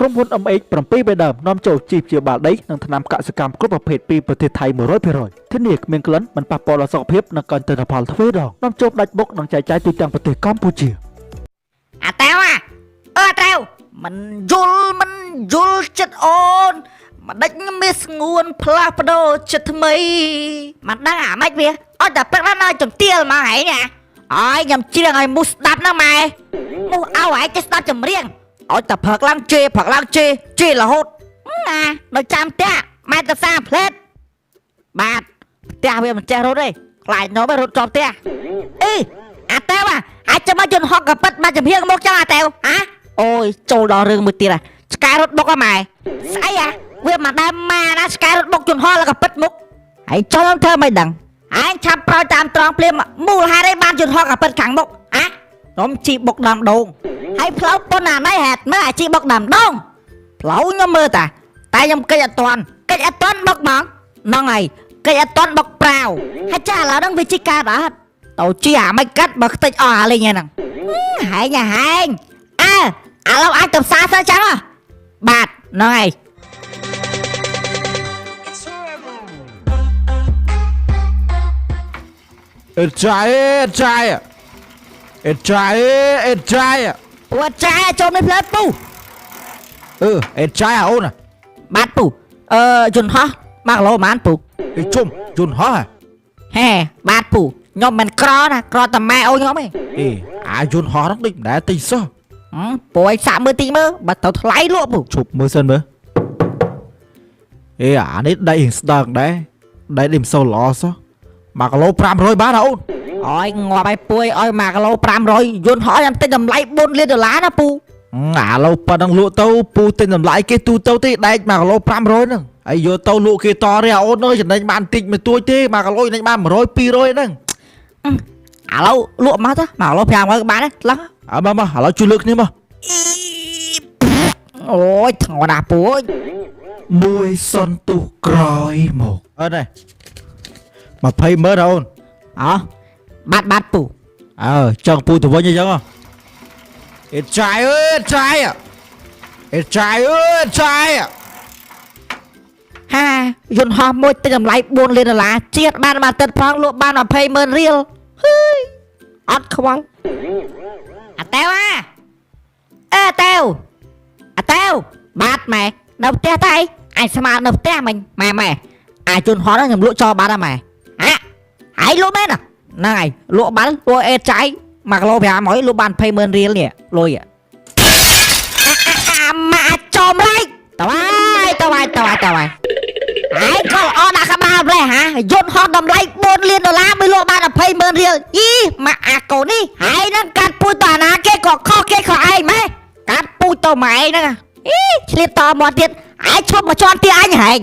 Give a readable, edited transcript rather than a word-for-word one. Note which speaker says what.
Speaker 1: ក្រុមហ៊ុន MH 7បីដើមនាំចូលជីព្យាបាលដីនិងថ្នាំកសិកម្មគ្រប់ប្រភេទពីប្រទេសថៃ 100% ធានាគ្មានក្លិនមិនប៉ះពាល់ដល់សុខភាពនិងកាន់ទិន្នផលទ្វេដងនាំចូលដាច់បុកនិងចែកចាយទូទាំងប្រទេសកម្ពុជា
Speaker 2: អាតាវអាតាវមិនយល់ចិត្តអូនមិនដេចមានស្ងួនផ្លាស់ប្ដូរចិត្តថ្មីមិនដឹងអាម៉េចវាអត់តែព្រឹកដល់នៅចន្ទាលមកហីណាអើយខ្ញុំច្រៀងឲ្យមូសស្ដាប់ណាម៉ែមូសឲ្យឯងចេះស្ដាប់ចម្រៀងអត់តែព្រឹកឡើងជេរហូតណាដល់ចាំផ្ទះម៉ែទៅសាផ្លេតបាទផ្ទះវាមិនចេះរត់ទេខ្លាចនោមរត់ជាប់ផ្ទះអីអាតាវអាចចាំមកយន្តហុកកប៉ិតមកចំហៀងមកចឹងអាតាវហ៎អូយចូលដល់រឿងមួយទៀតឆ្កែរត់បុកម៉ែស្អីវាមិនដែលម៉ាណាឆ្កែរត់បុកយន្តហោះแล้วក៏ពិតមុខហើយចូលធ្វើមិនដឹងអញឆាប់ប្រោយតាមត្រង់ភ្លាមមូលហេតុអីបានយន្តហោះក៏ពិតខាងមុខខ្ញុំជីបុកដើមដូងហើយផ្លូវប៉ុណ្ណាណៃហេតុមើលអាជីបុកដើមដូងផ្លូវខ្ញុំមើលតែខ្ញុំកិច្ចអត់តាន់បុកហ្មងហ្នឹងហើយកិច្ចអត់តាន់បុកប្រាវហើយចាឥឡូវហ្នឹងវាជីកើតអត់ទៅជីអាមិនកាត់បើខ្ទេចអស់អាលេងហ្នឹងហែងឥឡូវអាចទៅផ្សារទៅចឹងបាទហ្នឹងហើយ
Speaker 1: អេចាយ
Speaker 2: ពួកចាយចូលនេះផ្លែពូ
Speaker 1: អេចាយអូន
Speaker 2: បាទពូយន្តហោះ1គីឡូប៉ុន្មានពូ
Speaker 1: អេជុំយន្តហោះ
Speaker 2: ហេបាទពូខ្ញុំមិនក្រណាក្រតែម៉ែអូនខ្ញុំឯង
Speaker 1: អាយន្តហោះហ្នឹងដូចមិនដែលទិញសោះ
Speaker 2: ពូឲ្យសាក់មើលទីមើលបើទៅថ្លៃលក់ពូ
Speaker 1: ឈប់មើលសិនមើលអានេះដៃស្ដើងដែរដៃមិនសូវល្អសោះ1គីឡូ500បានអូន
Speaker 2: អើយងាប់ឲ្យពួយឲ្យ1គីឡូ500យន្តហោះខ្ញុំទិញតម្លៃ4លានដុល្លារណាពូ
Speaker 1: អាឡូប៉ុណ្ណឹងលក់ទៅពូទិញតម្លៃគេទូទៅទេដែក1គីឡូ500ហ្នឹងហើយយកទៅលក់គេតរេអូនអើយចំណេញបានតិចមួយទួយទេ1គីឡូចំណេញបាន100 200ហ្នឹង
Speaker 2: ឥឡូវលក់មកទៅ1គីឡូ500ក៏បានដែរឡឹង
Speaker 1: មកឥឡូវជួយលើកគ្នាមក
Speaker 2: អូយធ្ងន់ណាស់ពូអើយ
Speaker 1: មួយសុនទុះក្រោយមកអត់ទេ20ម៉ឺនអូន
Speaker 2: បាទពូ
Speaker 1: ចង់ពូទៅវិញអញ្ចឹងអេចាយហា
Speaker 2: យន្តហោះមួយទិញតម្លៃ4លានដុល្លារជាតិបានមកទឹកផងលក់បាន20ម៉ឺនរៀលហើយអត់ខ្វល់អាតាវអាតាវបាទម៉ែនៅផ្ទះតែអញស្មាននៅផ្ទះមិញម៉ែអាយន្តហោះហ្នឹងខ្ញុំលក់ចោលបាត់ហើយម៉ែហើយលក់មែនហ្នឹងហើយលក់បាល់លក់អេចាយ1គីឡូ500លក់បាន20ម៉ឺនរៀលនេះលុយម៉ាចំរៃតើហើយហើយក៏អត់ដាក់ក្បាលផ្លែហ่าយន្តហោះតម្លៃ4លានដុល្លារមិនលក់បាន20ម៉ឺនរៀលម៉ាអាកូននេះហើយនឹងកាត់ពូជតអាណាគេក៏ខុសគេខុសឯងម៉ែកាត់ពូជតម៉ែហ្នឹងឆ្លៀតតមកទៀតឯងឈប់មកជន់ទីអញហែង